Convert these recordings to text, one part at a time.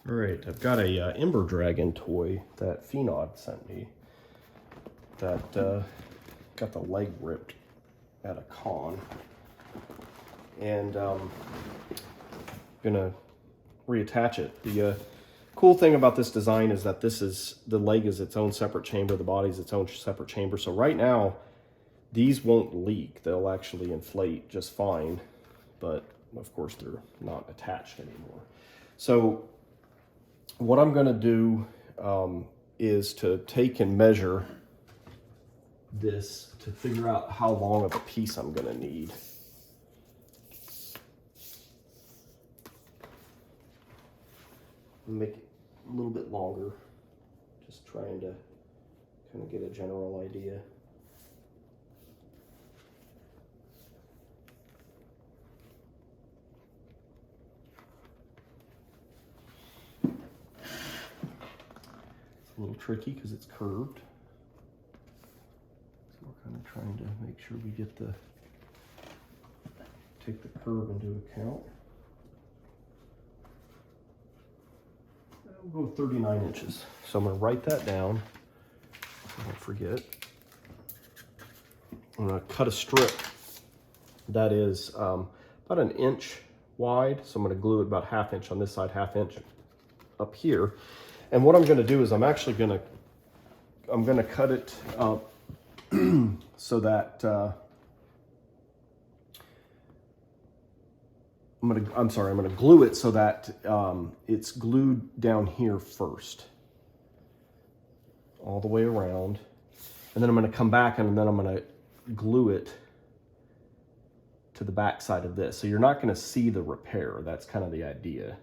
All right, I've got a Ember Dragon toy that Phenod sent me that got the leg ripped at a con. And gonna reattach it. The cool thing about this design is that the leg is its own separate chamber, the body's its own separate chamber. So right now, these won't leak. They'll actually inflate just fine, but of course they're not attached anymore. So what I'm gonna do is to take and measure this to figure out how long of a piece I'm gonna need. Make it a little bit longer, just trying to kind of get a general idea. It's a little tricky because it's curved. So we're kind of trying to make sure we get take the curve into account. We'll go 39 inches. So I'm going to write that down. Don't forget. I'm going to cut a strip that is about an inch wide. So I'm going to glue it about ½ inch on this side, ½ inch up here. And what I'm going to do is I'm going to cut it so that I'm going to glue it so that it's glued down here first, all the way around. And then I'm going to come back and then I'm going to glue it to the back side of this. So you're not going to see the repair. That's kind of the idea.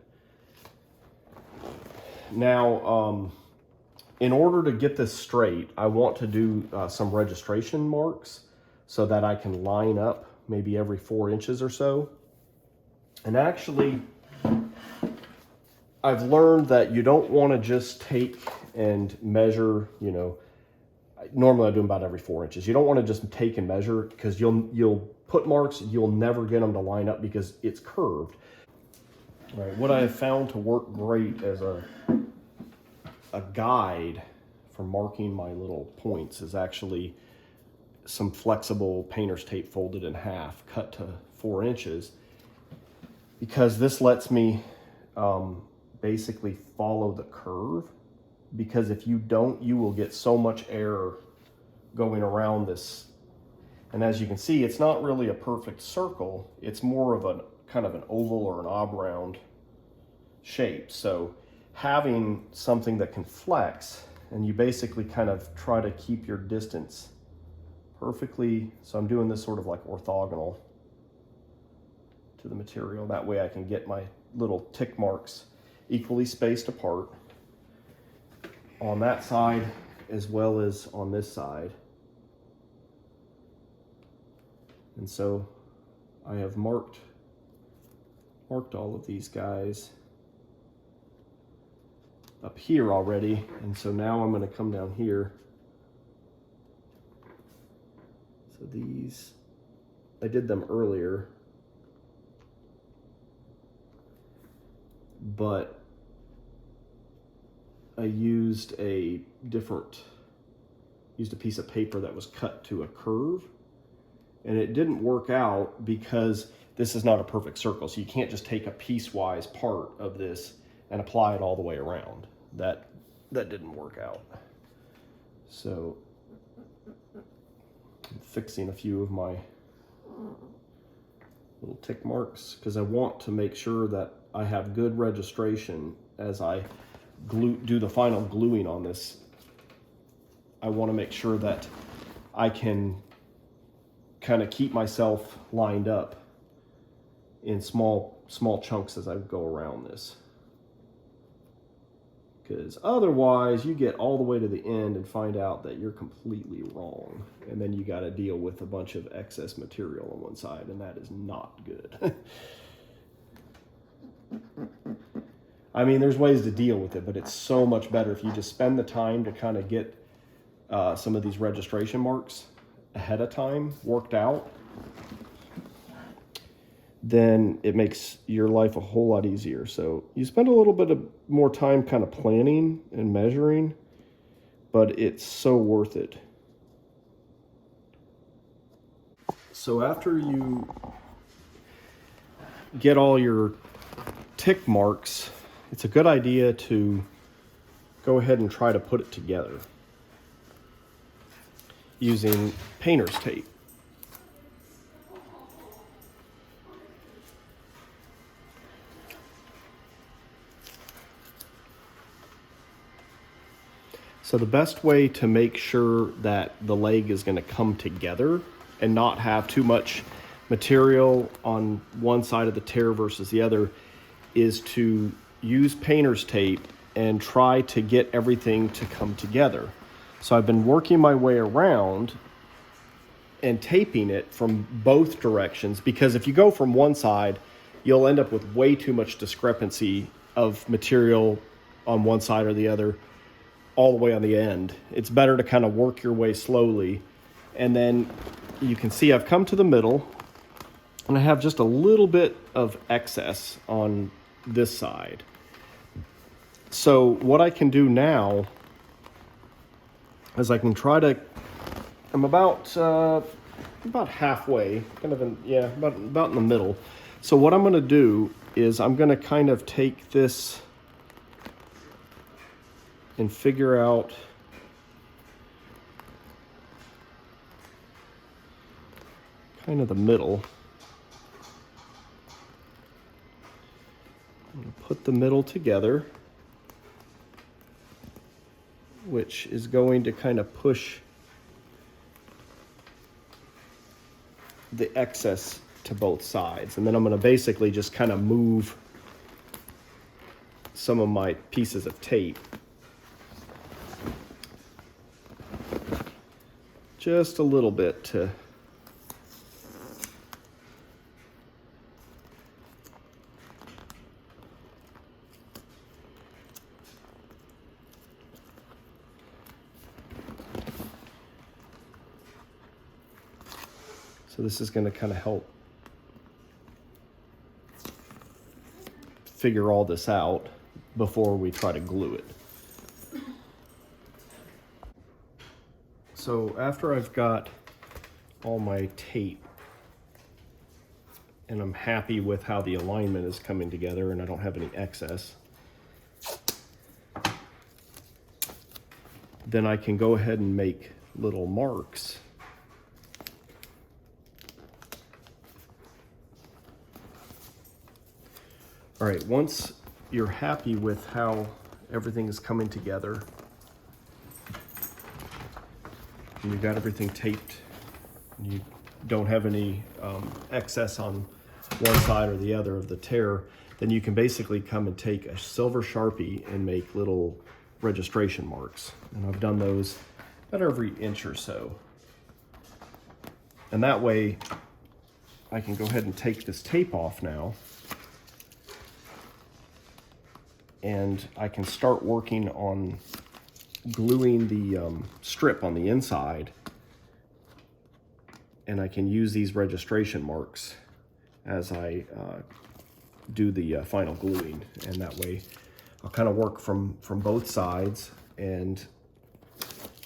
Now, in order to get this straight, I want to do some registration marks so that I can line up maybe every 4 inches or so. And actually, I've learned that you don't want to just take and measure, you know, normally I do them about every 4 inches. You don't want to just take and measure because you'll put marks, you'll never get them to line up because it's curved. All right, what I have found to work great as a guide for marking my little points is actually some flexible painter's tape folded in half, cut to 4 inches. Because this lets me basically follow the curve. Because if you don't, you will get so much air going around this. And as you can see, it's not really a perfect circle. It's more of a kind of an oval or an oblong shape. So having something that can flex, and you basically kind of try to keep your distance perfectly. So I'm doing this sort of like orthogonal to the material. That way I can get my little tick marks equally spaced apart on that side as well as on this side. And so I have marked all of these guys up here already. And so now I'm going to come down here. So these, I did them earlier, but I used a piece of paper that was cut to a curve, and it didn't work out because this is not a perfect circle. So you can't just take a piecewise part of this and apply it all the way around. That didn't work out. So I'm fixing a few of my little tick marks because I want to make sure that I have good registration as I do the final gluing on this. I want to make sure that I can kind of keep myself lined up in small chunks as I go around this. Because otherwise you get all the way to the end and find out that you're completely wrong. And then you got to deal with a bunch of excess material on one side, and that is not good. I mean, there's ways to deal with it, but it's so much better if you just spend the time to kind of get some of these registration marks ahead of time worked out. then it makes your life a whole lot easier. So you spend a little bit of more time kind of planning and measuring, but it's so worth it. So after you get all your tick marks, it's a good idea to go ahead and try to put it together using painter's tape. So the best way to make sure that the leg is going to come together and not have too much material on one side of the tear versus the other is to use painter's tape and try to get everything to come together. So I've been working my way around and taping it from both directions, because if you go from one side, you'll end up with way too much discrepancy of material on one side or the other all the way on the end. It's better to kind of work your way slowly. And then you can see I've come to the middle and I have just a little bit of excess on this side. So what I can do now is I can try to, I'm about halfway, kind of in, yeah, about in the middle. So what I'm going to do is I'm going to kind of take this and figure out kind of the middle. I'm going to put the middle together, which is going to kind of push the excess to both sides. And then I'm going to basically just kind of move some of my pieces of tape just a little bit to so this is going to kind of help figure all this out before we try to glue it. So after I've got all my tape and I'm happy with how the alignment is coming together and I don't have any excess, then I can go ahead and make little marks. All right, once you're happy with how everything is coming together, and you've got everything taped, and you don't have any excess on one side or the other of the tear, then you can basically come and take a silver Sharpie and make little registration marks. And I've done those about every inch or so. And that way I can go ahead and take this tape off now, and I can start working on gluing the strip on the inside, and I can use these registration marks as I do the final gluing, and that way I'll kind of work from both sides. And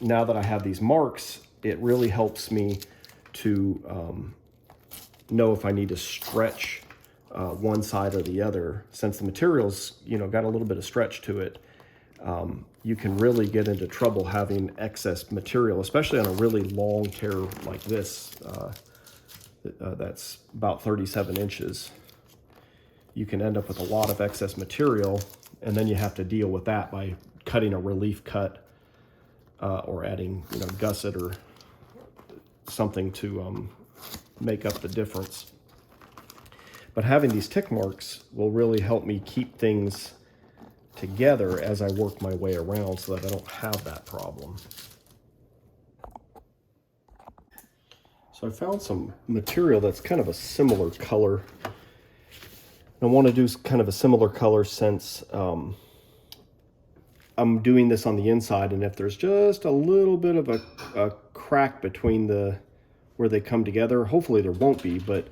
now that I have these marks, it really helps me to know if I need to stretch one side or the other. Since the material's, got a little bit of stretch to it, you can really get into trouble having excess material, especially on a really long tear like this. That's about 37 inches. You can end up with a lot of excess material, and then you have to deal with that by cutting a relief cut or adding, gusset or something to make up the difference. But having these tick marks will really help me keep things together as I work my way around so that I don't have that problem. So I found some material that's kind of a similar color. I want to do kind of a similar color since I'm doing this on the inside, and if there's just a little bit of a crack between where they come together, hopefully there won't be, but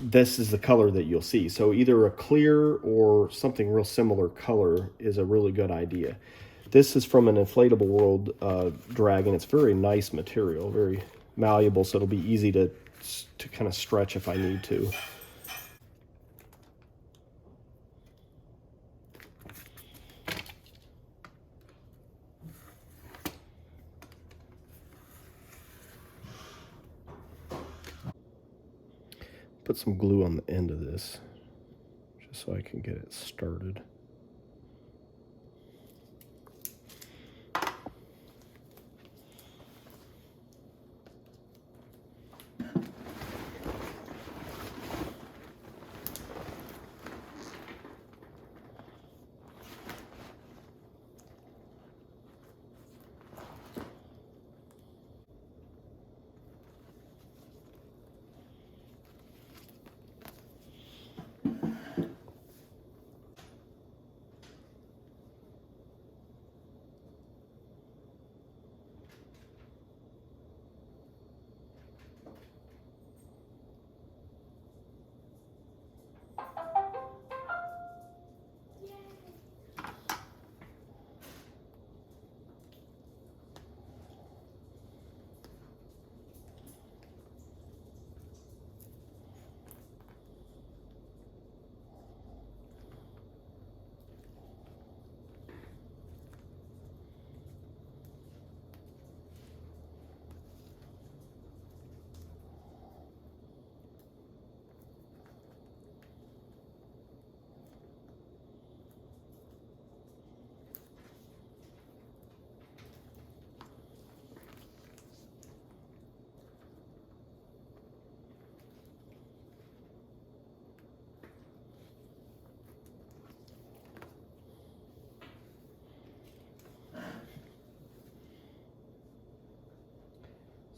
this is the color that you'll see. So either a clear or something real similar color is a really good idea. This is from an Inflatable World dragon. It's very nice material, very malleable, so it'll be easy to kind of stretch if I need to. Put some glue on the end of this, just so I can get it started.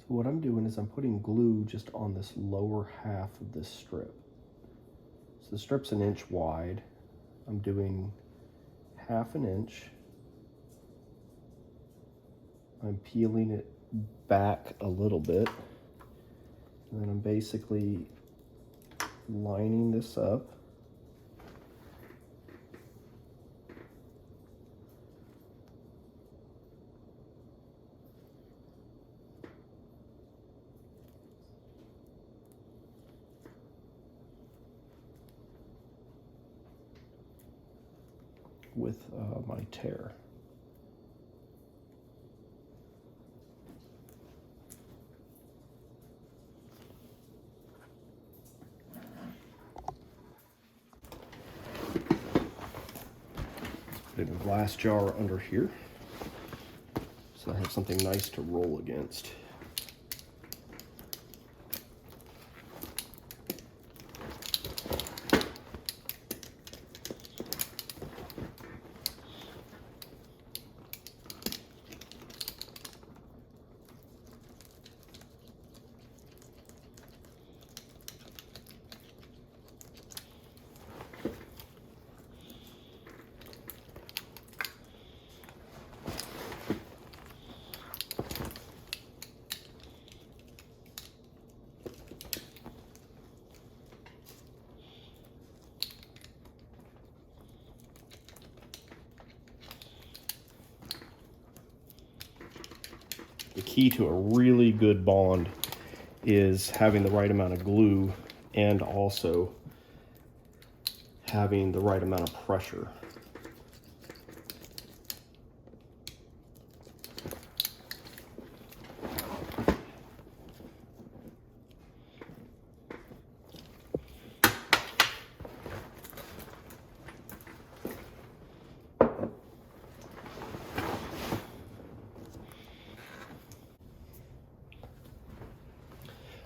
What I'm doing is I'm putting glue just on this lower half of this strip. So the strip's 1 inch wide. I'm doing 1/2 inch. I'm peeling it back a little bit. And then I'm basically lining this up. With my tear. Put it in a glass jar under here, so I have something nice to roll against. The key to a really good bond is having the right amount of glue and also having the right amount of pressure.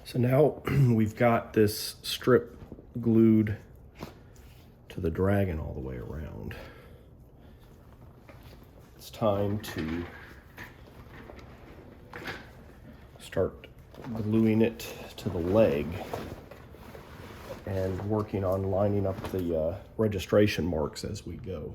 So now we've got this strip glued to the dragon all the way around. It's time to start gluing it to the leg and working on lining up the registration marks as we go.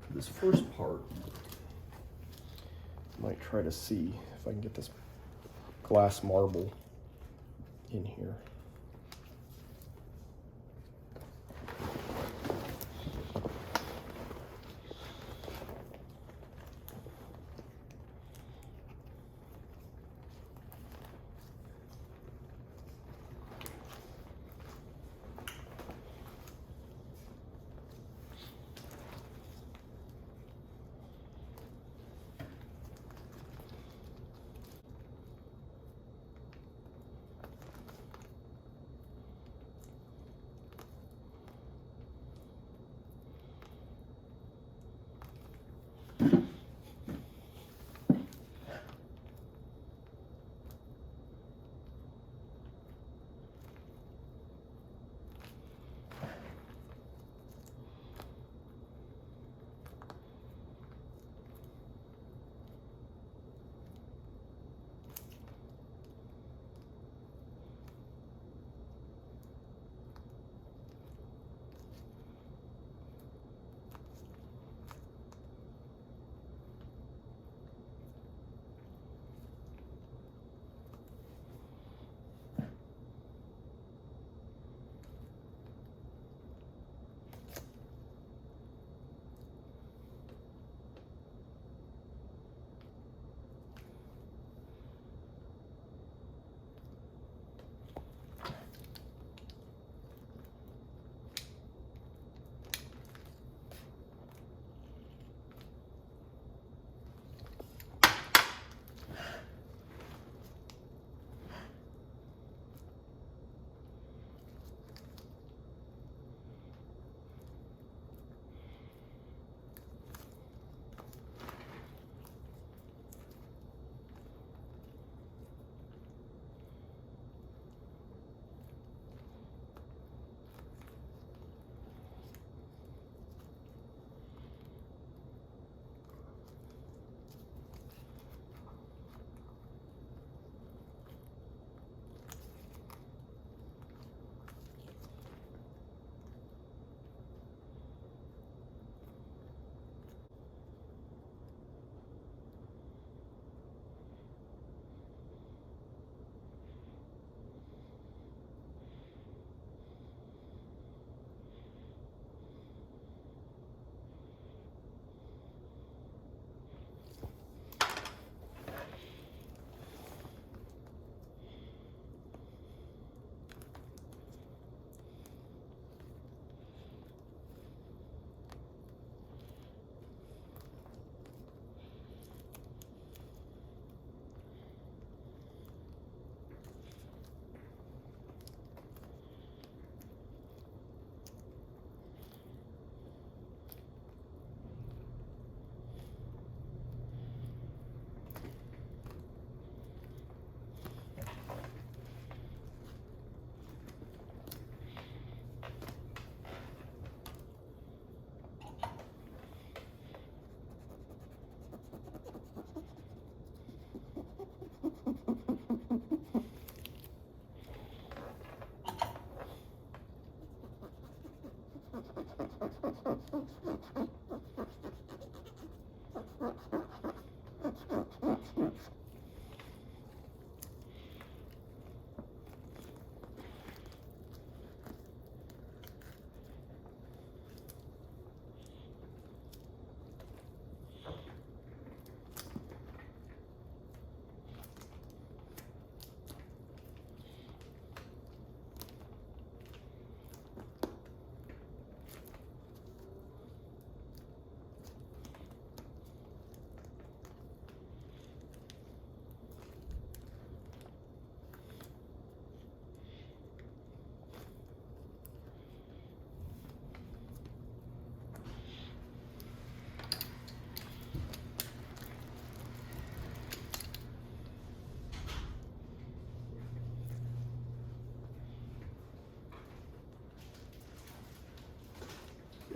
For this first part, I might try to see if I can get this glass marble in here.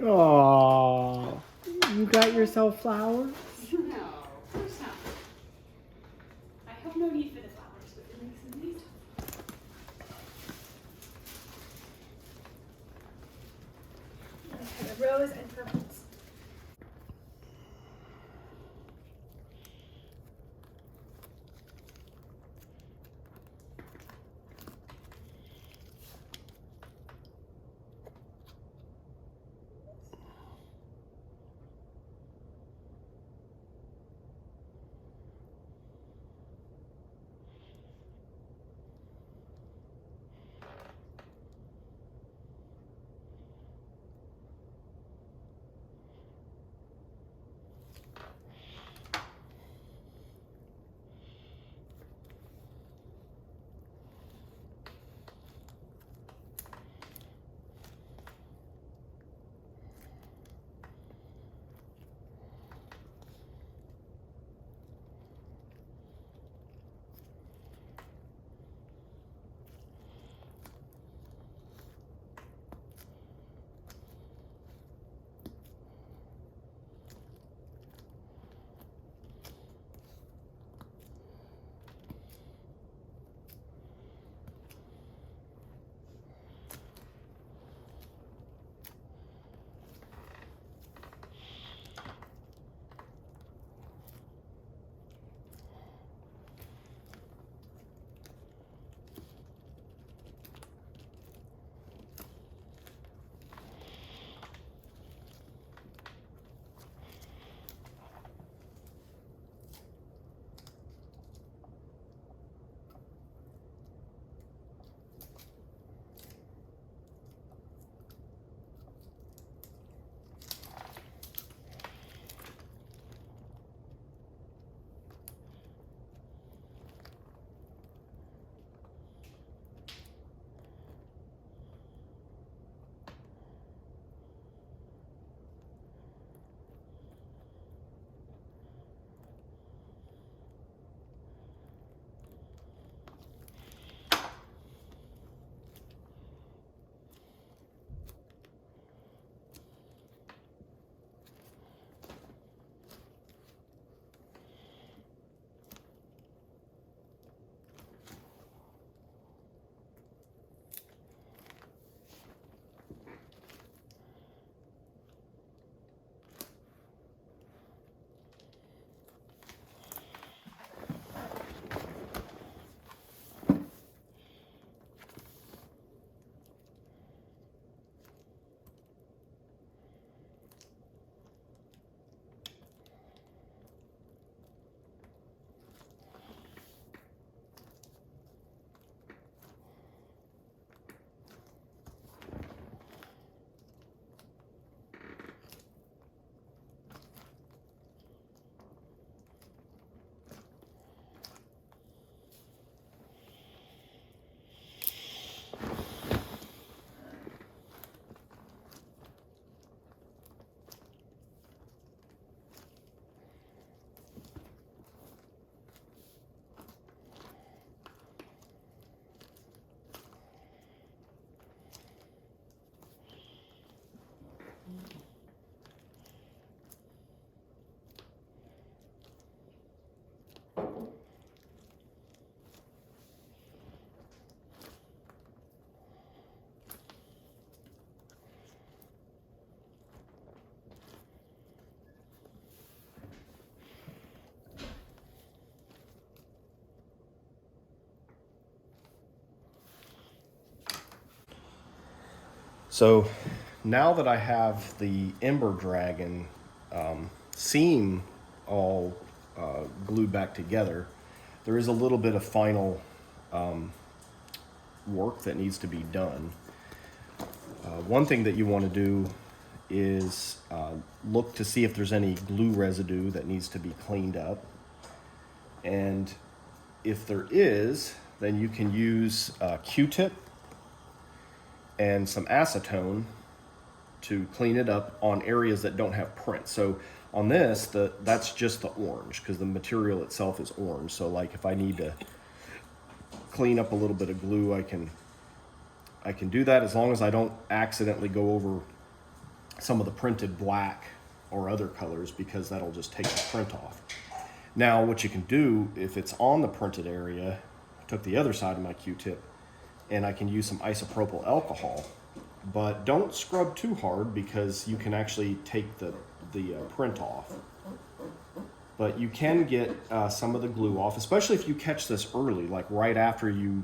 Oh, you got yourself flowers? No, of course not. I have no need for the flowers, but it makes them neat. A rose and purples. So now that I have the Ember Dragon seam all glued back together, there is a little bit of final work that needs to be done. One thing that you want to do is look to see if there's any glue residue that needs to be cleaned up. And if there is, then you can use a Q-tip and some acetone to clean it up on areas that don't have print. So on this, that's just the orange, because the material itself is orange. So like if I need to clean up a little bit of glue, I can do that, as long as I don't accidentally go over some of the printed black or other colors, because that'll just take the print off. Now what you can do, if it's on the printed area, I took the other side of my Q-tip and I can use some isopropyl alcohol, but don't scrub too hard because you can actually take the print off. But you can get some of the glue off, especially if you catch this early, like right after you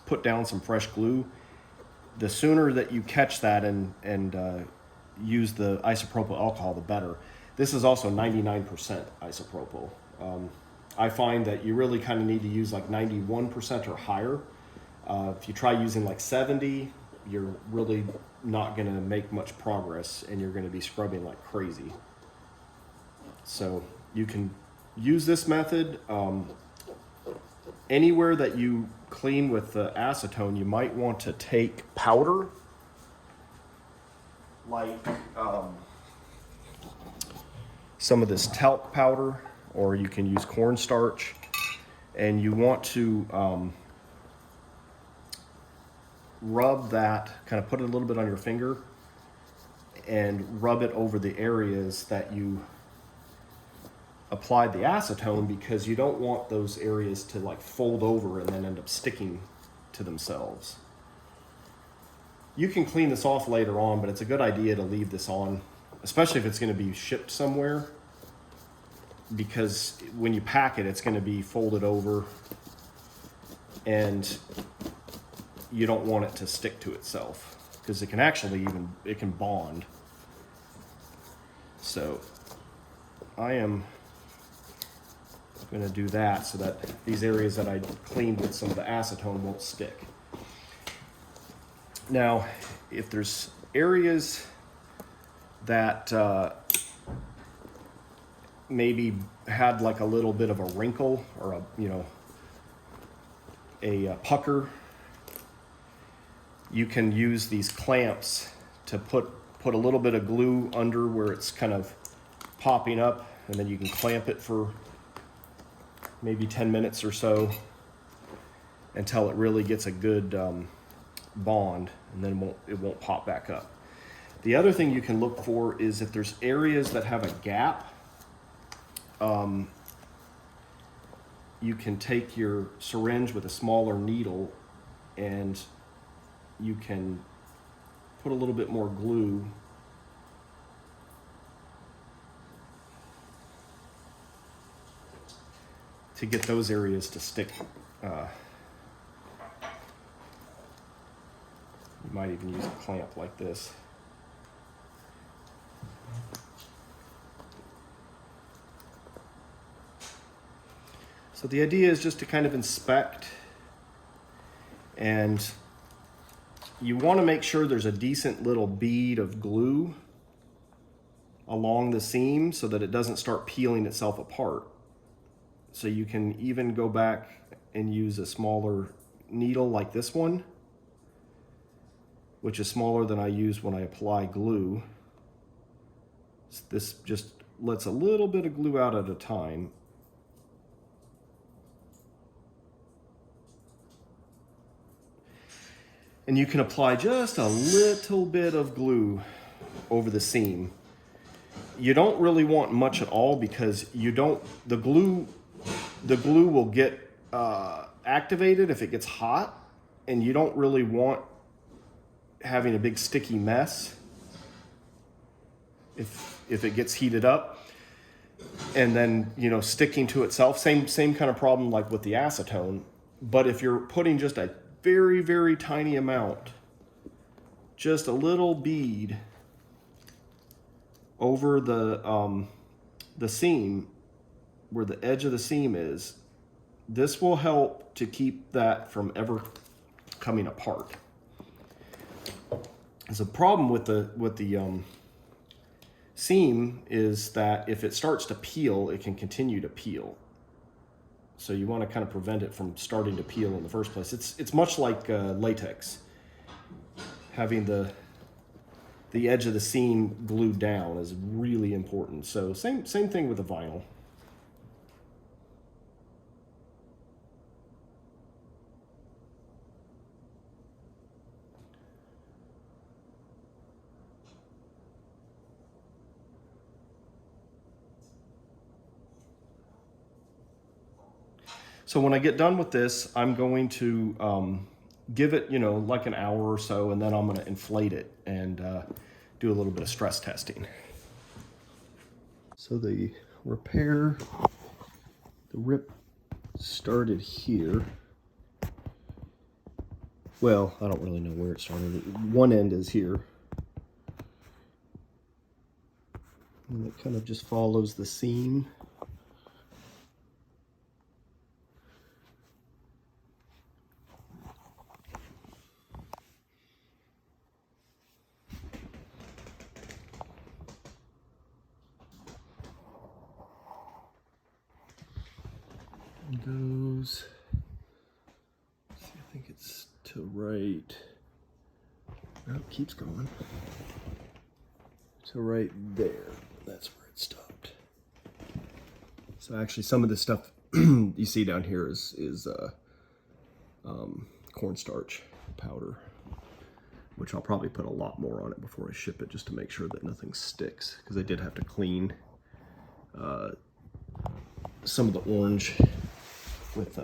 put down some fresh glue. The sooner that you catch that and use the isopropyl alcohol, the better. This is also 99% isopropyl. I find that you really kind of need to use like 91% or higher. If you try using like 70, you're really not going to make much progress, and you're going to be scrubbing like crazy. So you can use this method. Anywhere that you clean with the acetone, you might want to take powder, like some of this talc powder, or you can use cornstarch, and you want to rub that, kind of put it a little bit on your finger and rub it over the areas that you applied the acetone, because you don't want those areas to like fold over and then end up sticking to themselves. You can clean this off later on, but it's a good idea to leave this on, especially if it's going to be shipped somewhere, because when you pack it, it's going to be folded over and you don't want it to stick to itself, because it can actually it can bond. So I am going to do that so that these areas that I cleaned with some of the acetone won't stick. Now, if there's areas that maybe had like a little bit of a wrinkle or a pucker, you can use these clamps to put a little bit of glue under where it's kind of popping up, and then you can clamp it for maybe 10 minutes or so until it really gets a good bond, and then it won't pop back up. The other thing you can look for is if there's areas that have a gap, you can take your syringe with a smaller needle and you can put a little bit more glue to get those areas to stick. You might even use a clamp like this. So the idea is just to kind of inspect, and you want to make sure there's a decent little bead of glue along the seam so that it doesn't start peeling itself apart. So you can even go back and use a smaller needle like this one, which is smaller than I use when I apply glue. This just lets a little bit of glue out at a time. And you can apply just a little bit of glue over the seam. You don't really want much at all, because the glue will get activated if it gets hot, and you don't really want having a big sticky mess if it gets heated up and then sticking to itself. Same kind of problem like with the acetone. But if you're putting just a very, very tiny amount, just a little bead over the seam, where the edge of the seam is. This will help to keep that from ever coming apart. There's a problem with the seam is that if it starts to peel, it can continue to peel. So you want to kind of prevent it from starting to peel in the first place. It's much like latex. Having the edge of the seam glued down is really important. So same thing with the vinyl. So when I get done with this, I'm going to give it, like an hour or so, and then I'm going to inflate it and do a little bit of stress testing. So the repair, the rip started here. Well, I don't really know where it started. One end is here. And it kind of just follows the seam. Goes, let's see, I think it's to right. Oh, it keeps going. To right there. That's where it stopped. So actually, some of the stuff you see down here is cornstarch powder, which I'll probably put a lot more on it before I ship it, just to make sure that nothing sticks. Because I did have to clean some of the orange with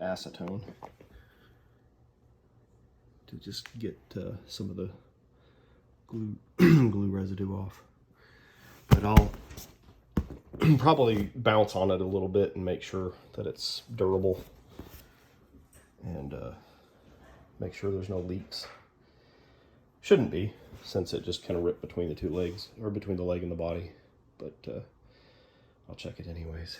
acetone to just get some of the glue residue off. But I'll probably bounce on it a little bit and make sure that it's durable, and make sure there's no leaks. Shouldn't be, since it just kind of ripped between the two legs, or between the leg and the body, but I'll check it anyways.